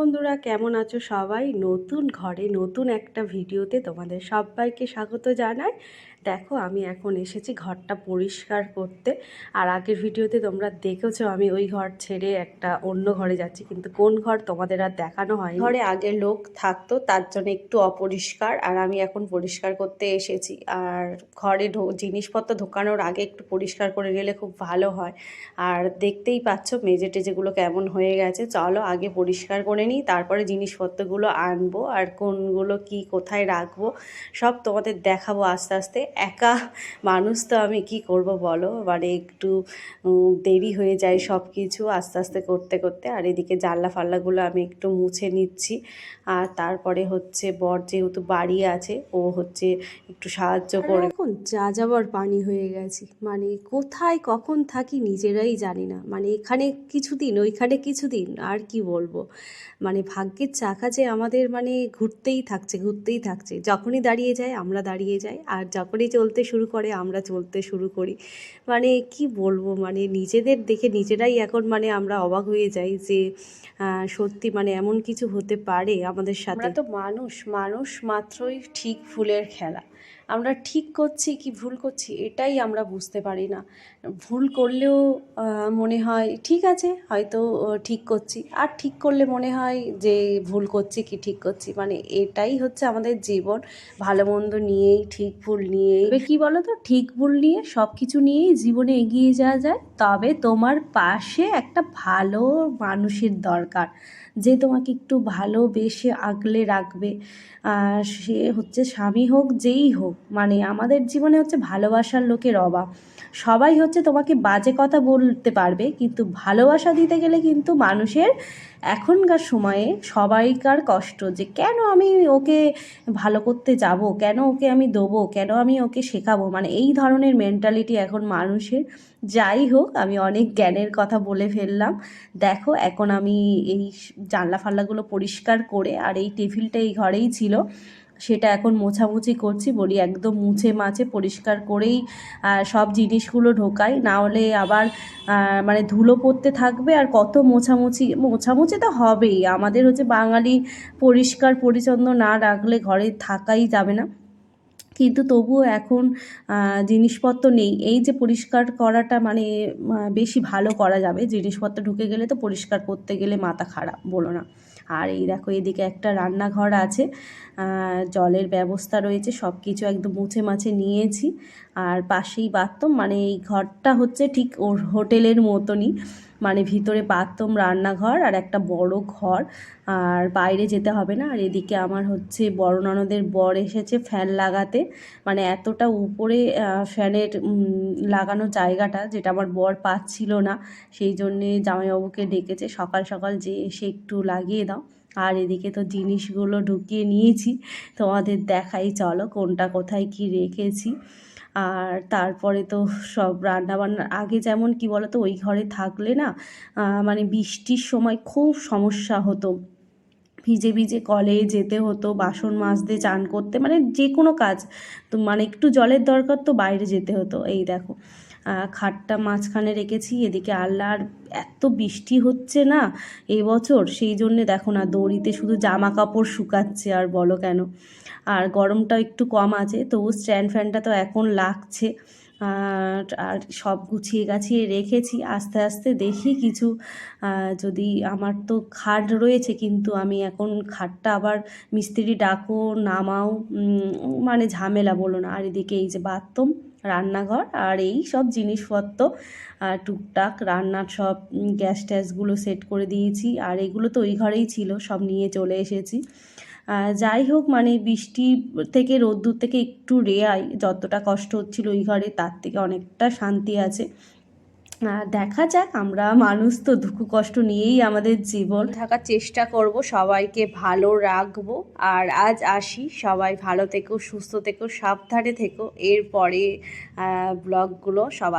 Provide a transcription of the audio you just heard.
বন্ধুরা, কেমন আছো সবাই? নতুন ঘরে নতুন একটা ভিডিওতে তোমাদের সবাইকে স্বাগত জানাই। দেখো, আমি এখন এসেছি ঘরটা পরিষ্কার করতে। আর আগের ভিডিওতে তোমরা দেখেছো আমি ওই ঘর ছেড়ে একটা অন্য ঘরে যাচ্ছি, কিন্তু কোন ঘর তোমাদের আর দেখানো হয়। ঘরে আগে লোক থাকতো, তার জন্য একটু অপরিষ্কার, আর আমি এখন পরিষ্কার করতে এসেছি। আর ঘরে জিনিসপত্র ঢোকানোর আগে একটু পরিষ্কার করে গেলে খুব ভালো হয়। আর দেখতেই পাচ্ছ মেজে টেজেগুলো কেমন হয়ে গেছে। চলো আগে পরিষ্কার করে নিই, তারপরে জিনিসপত্রগুলো আনবো আর কোনগুলো কি কোথায় রাখবো সব তোমাদের দেখাবো আস্তে আস্তে। একা মানুষ তো আমি কি করব বলো, মানে একটু দেরি হয়ে যায় সব কিছু আস্তে আস্তে করতে করতে। আর এদিকে জানলা ফাল্লাগুলো আমি একটু মুছে নিচ্ছি। আর তারপরে হচ্ছে বর যেহেতু বাড়ি আছে, ও হচ্ছে একটু সাহায্য করে। এখন যা যাবার পানি হয়ে গেছি, মানে কোথায় কখন থাকি নিজেরাই জানি না। মানে এখানে কিছুদিন ওইখানে কিছুদিন, আর কি বলবো, মানে ভাগ্যের চাকা যে আমাদের মানে ঘুরতেই থাকছে। যখনই দাঁড়িয়ে যায় আমরা দাঁড়িয়ে যাই, আর যখনই চলতে শুরু করে আমরা চলতে শুরু করি। মানে কি বলবো, মানে নিজেদের দেখে নিজেরাই এখন মানে আমরা অবাক হয়ে যাই যে সত্যি মানে এমন কিছু হতে পারে আমাদের সাথে। আমরা তো মানুষ মাত্রই ঠিক ভুলের খেলা। আমরা ঠিক করছি কি ভুল করছি এটাই আমরা বুঝতে পারি না। ভুল করলেও মনে হয় ঠিক আছে, হয়তো ঠিক করছি, আর ঠিক করলে মনে হয় যে ভুল করছি কি ঠিক করছি। মানে এটাই হচ্ছে আমাদের জীবন, ভালো মন্দ নিয়েই, ঠিক ভুল নিয়েই। তবে কি বলো তো, ঠিক ভুল নিয়ে সব কিছু নিয়েই জীবনে এগিয়ে যাওয়া যায়। তবে তোমার পাশে একটা ভালো মানুষের দরকার, যে তোমাকে একটু ভালোবেসে আগলে রাখবে। সে হচ্ছে স্বামী হোক যেই হোক, মানে আমাদের জীবনে হচ্ছে ভালোবাসার লোকের অভাব। সবাই হচ্ছে তোমাকে বাজে কথা বলতে পারবে, কিন্তু ভালোবাসা দিতে গেলে কিন্তু মানুষের এখনকার সময়ে সবাইকার কষ্ট, যে কেন আমি ওকে ভালো করতে যাব, কেন ওকে আমি দেবো, কেন আমি ওকে শেখাবো, মানে এই ধরনের মেন্টালিটি এখন মানুষের। যাই হোক, আমি অনেক জ্ঞানের কথা বলে ফেললাম। দেখো এখন আমি এই জানলা ফাল্লাগুলো পরিষ্কার করে, আর এই টেবিলটা এই ঘরেই ছিল, সেটা এখন মোছামুছি করছি। বলি একদম মুছে মাছে পরিষ্কার করেই সব জিনিসগুলো ঢোকাই, না হলে আবার মানে ধুলো পড়তে থাকবে। আর কত মোছামুছি তো হবেই, আমাদের হচ্ছে বাঙালি পরিষ্কার পরিচ্ছন্ন না রাখলে ঘরে থাকাই যাবে না। কিন্তু তবুও এখন জিনিসপত্র নেই, এই যে পরিষ্কার করাটা মানে বেশি ভালো করা যাবে। জিনিসপত্র ঢুকে গেলে তো পরিষ্কার করতে গেলে মাথা খারাপ, বলো না। আর এই দেখো, এদিকে একটা রান্নাঘর আছে, জলের ব্যবস্থা রয়েছে, সব কিছু একদম মুছে মাছে নিয়েছি। আর পাশেই বাথরুম, মানে এই ঘরটা হচ্ছে ঠিক ওর হোটেলের মতনই, মানে ভিতরে বাথরুম, রান্নাঘর আর একটা বড় ঘর, আর বাইরে যেতে হবে না। আর এদিকে আমার হচ্ছে বড় ননদের বর এসেছে ফ্যান লাগাতে, মানে এতটা উপরে ফ্যানের লাগানো জায়গাটা যেটা আমার বর পাচ্ছিল না, সেই জন্যে জামাইবাবুকে ডেকেছে সকাল সকাল যে এসে একটু লাগিয়ে দাও। আর এদিকে তো জিনিসগুলো ঢুকিয়ে নিয়েছি, তোমাদের দেখাই চলো কোনটা কোথায় কি রেখেছি। আর তারপরে তো সব রান্নাবান্নার আগে যেমন কি বলো তো, ওই ঘরে থাকলে না মানে বৃষ্টির সময় খুব সমস্যা হতো, ভিজে ভিজে কলে যেতে হতো, বাসন মাজতে, চান করতে, মানে যে কোনো কাজ তো মানে একটু জলের দরকার তো বাইরে যেতে হতো। এই দেখো খাটটা মাঝখানে রেখেছি, এদিকে আল্লাহর এত বৃষ্টি হচ্ছে না এবছর, সেই জন্যে দেখো না দড়িতে শুধু জামা কাপড় শুকাচ্ছে, আর বলো কেন। আর গরমটা একটু কম আছে, তবু স্ট্যান্ড ফ্যানটা তো এখন লাগছে। আর সব গুছিয়ে গাছিয়ে রেখেছি, আস্তে আস্তে দেখি কিছু যদি, আমার তো খাট রয়েছে, কিন্তু আমি এখন খাটটা আবার মিস্ত্রি ডাকো নামাও, মানে ঝামেলা, বলো না। আর এদিকে এই যে বাথরুম, রান্নাঘর আর এই সব জিনিসপত্র টুকটাক রান্নার সব গ্যাস ট্যাসগুলো সেট করে দিয়েছি। আর এগুলো তো ওই ঘরেই ছিল, সব নিয়ে চলে এসেছি। যাই হোক, মানে বৃষ্টি থেকে রোদ্দুর থেকে একটু রেয়াই, যতটা কষ্ট হচ্ছিল ওই ঘরে তার থেকে অনেকটা শান্তি আছে। দেখা যাক, আমরা মানুষ তো দুঃখ কষ্ট নিয়েই আমাদের জীবন, থাকার চেষ্টা করব, সবাইকে ভালো রাখবো। আর আজ আসি, সবাই ভালো থেকো, সুস্থ থেকো, সাবধানে থেকো। এরপরে ব্লগগুলো সবাই